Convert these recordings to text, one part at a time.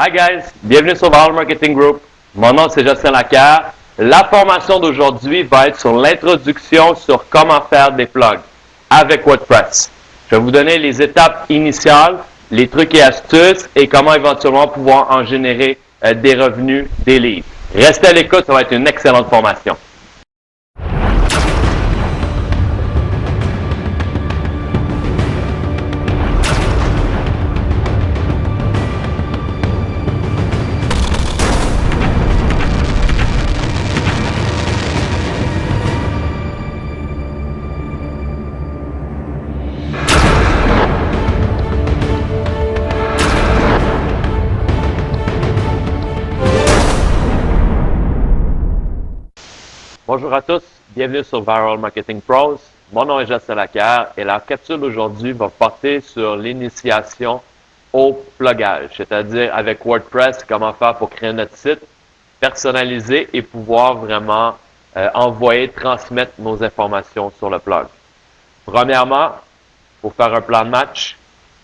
Hi guys, bienvenue sur Viral Marketing Group. Mon nom c'est Jocelyn Lacquer. La formation d'aujourd'hui va être sur l'introduction sur comment faire des plugs avec WordPress. Je vais vous donner les étapes initiales, les trucs et astuces et comment éventuellement pouvoir en générer des revenus, des leads. Restez à l'écoute, ça va être une excellente formation. Bonjour à tous, bienvenue sur Viral Marketing Pros. Mon nom est Jocelyn Lacquer et la capsule d'aujourd'hui va porter sur l'initiation au plugage, c'est-à-dire avec WordPress, comment faire pour créer notre site personnalisé et pouvoir vraiment envoyer, transmettre nos informations sur le plug. Premièrement, pour faire un plan de match,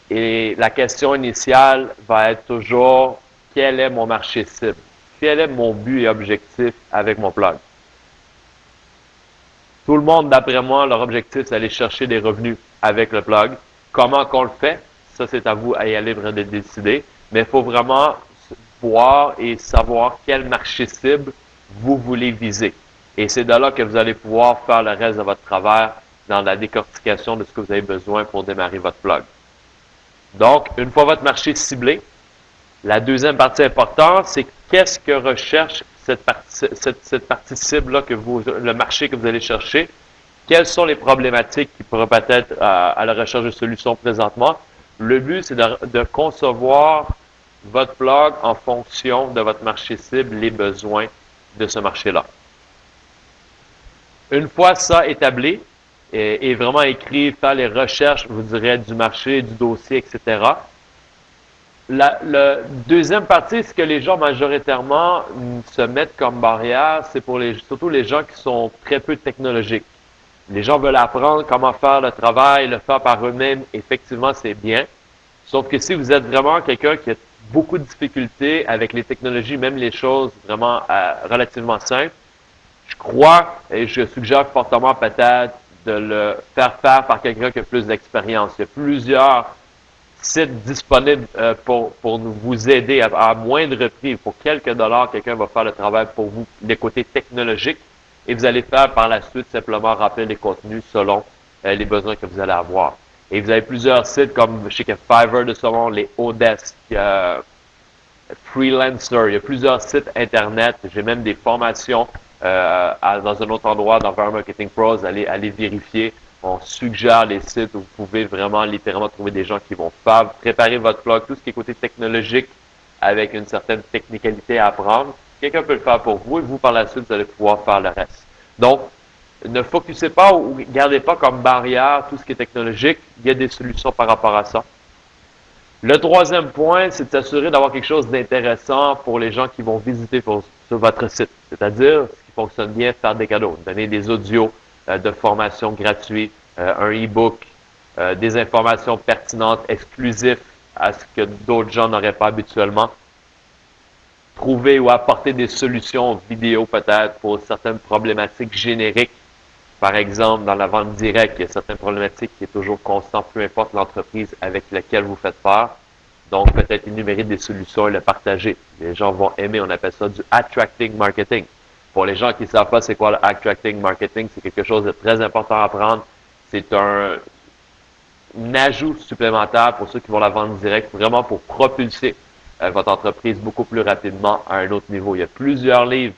et la question initiale va être toujours quel est mon marché cible? Quel est mon but et objectif avec mon plug? Tout le monde, d'après moi, leur objectif, c'est d'aller chercher des revenus avec le plug. Comment qu'on le fait? Ça, c'est à vous à y aller de décider. Mais il faut vraiment voir et savoir quel marché cible vous voulez viser. Et c'est de là que vous allez pouvoir faire le reste de votre travail dans la décortication de ce que vous avez besoin pour démarrer votre plug. Donc, une fois votre marché ciblé, la deuxième partie importante, c'est qu'est-ce que recherche cette partie cible-là, le marché que vous allez chercher. Quelles sont les problématiques qui pourraient peut-être à la recherche de solutions présentement. Le but, c'est de concevoir votre blog en fonction de votre marché cible, les besoins de ce marché-là. Une fois ça établi et vraiment écrit, faire les recherches, je vous dirais, du marché, du dossier, etc., la deuxième partie, ce que les gens majoritairement se mettent comme barrière, c'est pour surtout les gens qui sont très peu technologiques. Les gens veulent apprendre comment faire le travail, le faire par eux-mêmes. Effectivement, c'est bien. Sauf que si vous êtes vraiment quelqu'un qui a beaucoup de difficultés avec les technologies, même les choses vraiment relativement simples, je crois et je suggère fortement peut-être de le faire par quelqu'un qui a plus d'expérience. Il y a plusieurs sites disponibles pour vous aider à moindre prix. Pour quelques dollars, quelqu'un va faire le travail pour vous, les côtés technologiques, et vous allez faire par la suite simplement remplir les contenus selon les besoins que vous allez avoir. Et vous avez plusieurs sites comme, je sais que Fiverr de ce monde, les Odesk, Freelancer, il y a plusieurs sites Internet. J'ai même des formations dans un autre endroit, dans Viral Marketing Pros, allez vérifier. On suggère les sites où vous pouvez vraiment littéralement trouver des gens qui vont faire préparer votre blog, tout ce qui est côté technologique avec une certaine technicalité à apprendre. Quelqu'un peut le faire pour vous et vous, par la suite, vous allez pouvoir faire le reste. Donc, ne focussez pas ou gardez pas comme barrière tout ce qui est technologique. Il y a des solutions par rapport à ça. Le troisième point, c'est de s'assurer d'avoir quelque chose d'intéressant pour les gens qui vont visiter sur votre site. C'est-à-dire, ce qui fonctionne bien, faire des cadeaux, donner des audios de formation gratuits, un e-book, des informations pertinentes, exclusives à ce que d'autres gens n'auraient pas habituellement. Trouver ou apporter des solutions vidéo peut-être pour certaines problématiques génériques. Par exemple, dans la vente directe, il y a certaines problématiques qui sont toujours constantes, peu importe l'entreprise avec laquelle vous faites faire. Donc, peut-être énumérer des solutions et le partager. Les gens vont aimer, on appelle ça du attracting marketing. Pour les gens qui ne savent pas c'est quoi le attracting marketing, c'est quelque chose de très important à apprendre. C'est un ajout supplémentaire pour ceux qui vont la vente directe, vraiment pour propulser votre entreprise beaucoup plus rapidement à un autre niveau. Il y a plusieurs livres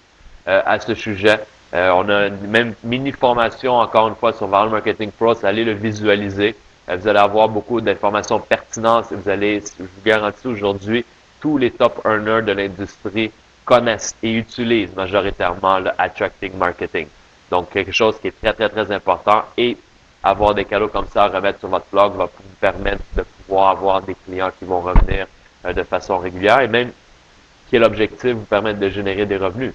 à ce sujet. On a même mini-formation, encore une fois, sur Viral Marketing Pros. Allez le visualiser. Vous allez avoir beaucoup d'informations pertinentes. Je vous garantis aujourd'hui, tous les top earners de l'industrie connaissent et utilisent majoritairement le attracting marketing. Donc, quelque chose qui est très, très, très important. Et avoir des cadeaux comme ça à remettre sur votre blog va vous permettre de pouvoir avoir des clients qui vont revenir de façon régulière et même qui est l'objectif, vous permettre de générer des revenus.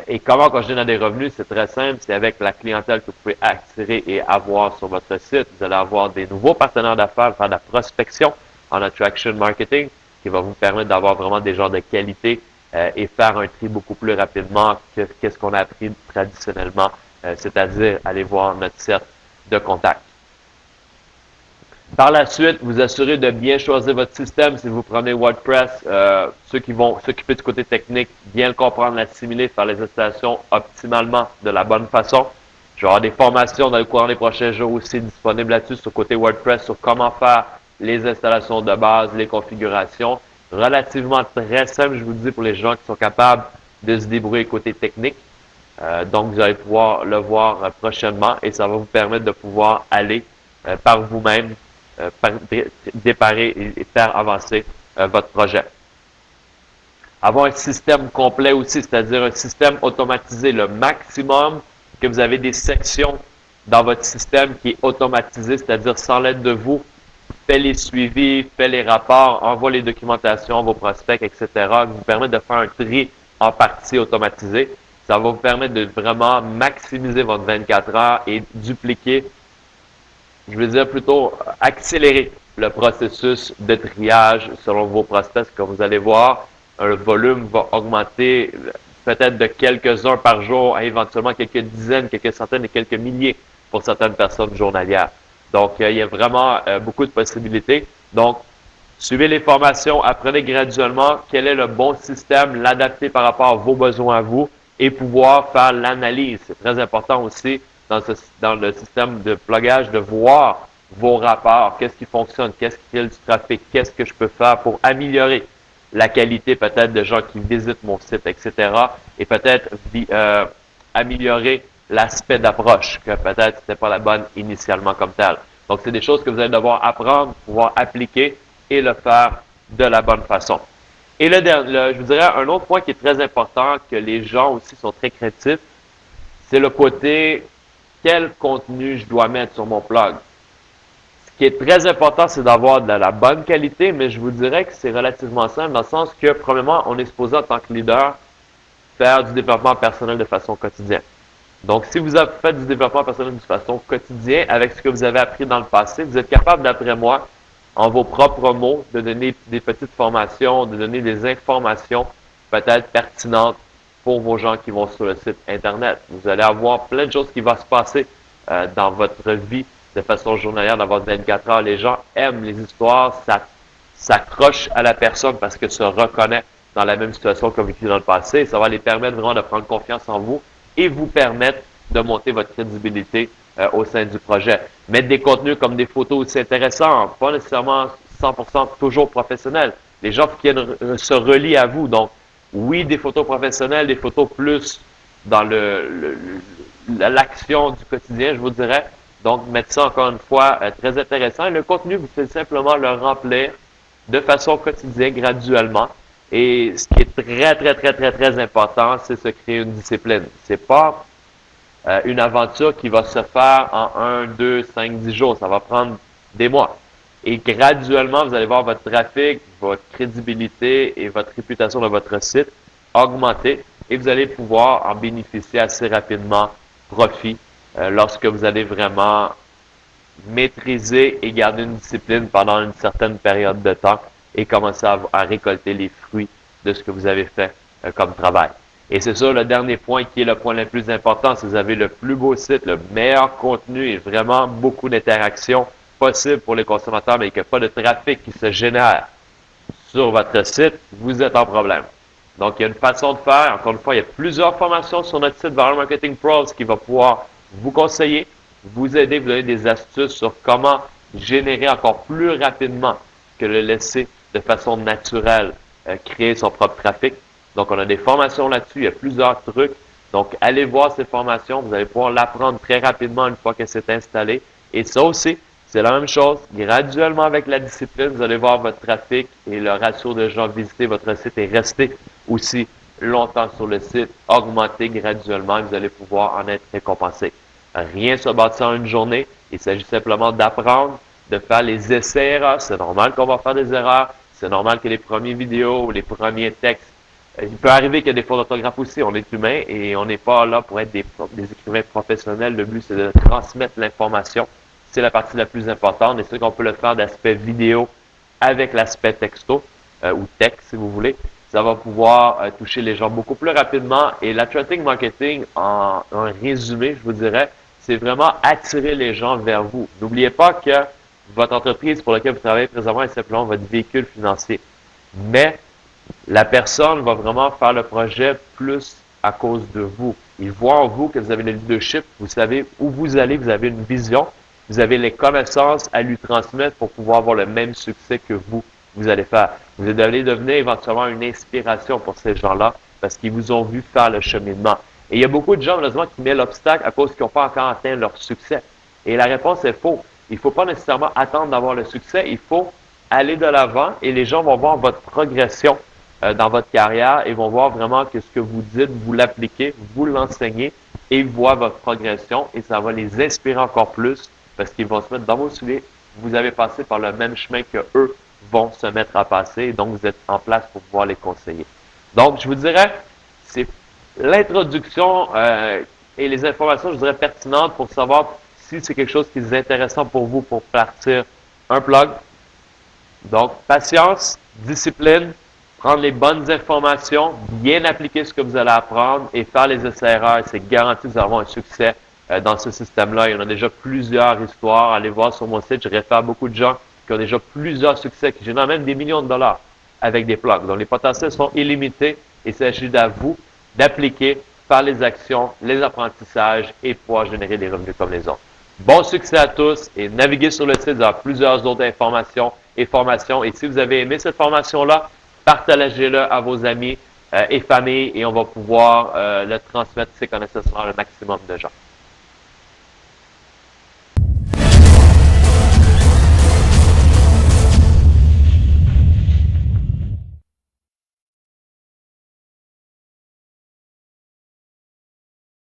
Et comment on génère des revenus? C'est très simple, c'est avec la clientèle que vous pouvez attirer et avoir sur votre site. Vous allez avoir des nouveaux partenaires d'affaires, faire de la prospection en attraction marketing, qui va vous permettre d'avoir vraiment des genres de qualité et faire un tri beaucoup plus rapidement que qu'est-ce qu'on a appris traditionnellement, c'est-à-dire aller voir notre cercle de contact. Par la suite, vous assurez de bien choisir votre système. Si vous prenez WordPress, ceux qui vont s'occuper du côté technique, bien le comprendre, l'assimiler, faire les installations optimalement de la bonne façon. Je vais avoir des formations dans le courant des prochains jours aussi disponibles là-dessus sur le côté WordPress sur comment faire les installations de base, les configurations. Relativement très simple, je vous dis, pour les gens qui sont capables de se débrouiller côté technique. Donc, vous allez pouvoir le voir prochainement et ça va vous permettre de pouvoir aller par vous-même déparer et faire avancer votre projet. Avoir un système complet aussi, c'est-à-dire un système automatisé, le maximum que vous avez des sections dans votre système qui est automatisé, c'est-à-dire sans l'aide de vous, fait les suivis, fait les rapports, envoie les documentations, vos prospects, etc., vous permet de faire un tri en partie automatisé. Ça va vous permettre de vraiment maximiser votre 24 heures et dupliquer, je veux dire plutôt accélérer le processus de triage selon vos prospects. Comme vous allez voir, le volume va augmenter peut-être de quelques-uns par jour à éventuellement quelques dizaines, quelques centaines et quelques milliers pour certaines personnes journalières. Donc, il y a vraiment beaucoup de possibilités. Donc, suivez les formations, apprenez graduellement quel est le bon système, l'adapter par rapport à vos besoins à vous et pouvoir faire l'analyse. C'est très important aussi dans le système de plugage de voir vos rapports, qu'est-ce qui fonctionne, qu'est-ce qui crée du trafic, qu'est-ce que je peux faire pour améliorer la qualité peut-être de gens qui visitent mon site, etc. Et peut-être améliorer l'aspect d'approche, que peut-être c'était pas la bonne initialement comme telle. Donc, c'est des choses que vous allez devoir apprendre, pouvoir appliquer et le faire de la bonne façon. Et je vous dirais, un autre point qui est très important, que les gens aussi sont très craintifs, c'est le côté quel contenu je dois mettre sur mon blog. Ce qui est très important, c'est d'avoir de la bonne qualité, mais je vous dirais que c'est relativement simple, dans le sens que, premièrement, on est supposé, en tant que leader, faire du développement personnel de façon quotidienne. Donc, si vous avez fait du développement personnel de façon quotidienne, avec ce que vous avez appris dans le passé, vous êtes capable, d'après moi, en vos propres mots, de donner des petites formations, de donner des informations peut-être pertinentes pour vos gens qui vont sur le site Internet. Vous allez avoir plein de choses qui vont se passer dans votre vie de façon journalière, dans votre 24 heures. Les gens aiment les histoires, ça s'accroche à la personne parce que se reconnaît dans la même situation que vécu dans le passé. Ça va les permettre vraiment de prendre confiance en vous et vous permettre de monter votre crédibilité au sein du projet. Mettre des contenus comme des photos aussi intéressants, pas nécessairement 100% toujours professionnels. Les gens qui se relient à vous. Donc, oui, des photos professionnelles, des photos plus dans l'action du quotidien, je vous dirais. Donc, mettre ça encore une fois très intéressant. Et le contenu, vous faites simplement le remplir de façon quotidienne, graduellement. Et ce qui est très important, c'est se créer une discipline. C'est pas une aventure qui va se faire en 1, 2, 5, 10 jours. Ça va prendre des mois. Et graduellement, vous allez voir votre trafic, votre crédibilité et votre réputation de votre site augmenter et vous allez pouvoir en bénéficier assez rapidement, profit, lorsque vous allez vraiment maîtriser et garder une discipline pendant une certaine période de temps et commencer à récolter les fruits de ce que vous avez fait comme travail. Et c'est ça le dernier point qui est le point le plus important. Si vous avez le plus beau site, le meilleur contenu et vraiment beaucoup d'interactions possibles pour les consommateurs, mais qu'il n'y a pas de trafic qui se génère sur votre site, vous êtes en problème. Donc, il y a une façon de faire. Encore une fois, il y a plusieurs formations sur notre site Valeur Marketing Pros qui va pouvoir vous conseiller, vous aider, vous donner des astuces sur comment générer encore plus rapidement que le laisser de façon naturelle créer son propre trafic. Donc, on a des formations là-dessus. Il y a plusieurs trucs. Donc, allez voir ces formations. Vous allez pouvoir l'apprendre très rapidement une fois que c'est installé. Et ça aussi, c'est la même chose. Graduellement, avec la discipline, vous allez voir votre trafic et le ratio de gens visiter votre site et rester aussi longtemps sur le site, augmenter graduellement et vous allez pouvoir en être récompensé. Rien ne se bâtit en une journée. Il s'agit simplement d'apprendre, de faire les essais-erreurs. C'est normal qu'on va faire des erreurs. C'est normal que les premières vidéos, les premiers textes, il peut arriver qu'il y ait des fautes d'orthographe aussi. On est humain et on n'est pas là pour être des écrivains professionnels. Le but, c'est de transmettre l'information. C'est la partie la plus importante. Et c'est qu'on peut le faire d'aspect vidéo avec l'aspect texto. ou tech, si vous voulez. Ça va pouvoir toucher les gens beaucoup plus rapidement. Et l'attracting marketing, en résumé, je vous dirais, c'est vraiment attirer les gens vers vous. N'oubliez pas que votre entreprise pour laquelle vous travaillez présentement est simplement votre véhicule financier. Mais la personne va vraiment faire le projet plus à cause de vous. Il voit en vous que vous avez le leadership, vous savez où vous allez, vous avez une vision, vous avez les connaissances à lui transmettre pour pouvoir avoir le même succès que vous allez faire. Vous allez devenir éventuellement une inspiration pour ces gens-là parce qu'ils vous ont vu faire le cheminement. Et il y a beaucoup de gens, malheureusement, qui mettent l'obstacle à cause qu'ils n'ont pas encore atteint leur succès. Et la réponse est faux. Il ne faut pas nécessairement attendre d'avoir le succès, il faut aller de l'avant et les gens vont voir votre progression dans votre carrière et vont voir vraiment que ce que vous dites, vous l'appliquez, vous l'enseignez et ils voient votre progression et ça va les inspirer encore plus parce qu'ils vont se mettre dans vos souliers. Vous avez passé par le même chemin que eux vont se mettre à passer et donc vous êtes en place pour pouvoir les conseiller. Donc, je vous dirais, c'est l'introduction et les informations, je dirais, pertinentes pour savoir si c'est quelque chose qui est intéressant pour vous pour partir un plug. Donc, patience, discipline, prendre les bonnes informations, bien appliquer ce que vous allez apprendre et faire les essais-erreurs. C'est garanti que vous allez avoir un succès dans ce système-là. Il y en a déjà plusieurs histoires. Allez voir sur mon site, je réfère beaucoup de gens qui ont déjà plusieurs succès, qui génèrent même des millions de dollars avec des plugs. Donc, les potentiels sont illimités et il s'agit à vous d'appliquer, faire les actions, les apprentissages et pouvoir générer des revenus comme les autres. Bon succès à tous et naviguez sur le site, vous aurez plusieurs autres informations et formations. Et si vous avez aimé cette formation-là, partagez-le à vos amis et familles et on va pouvoir le transmettre ces connaissances à un maximum de gens.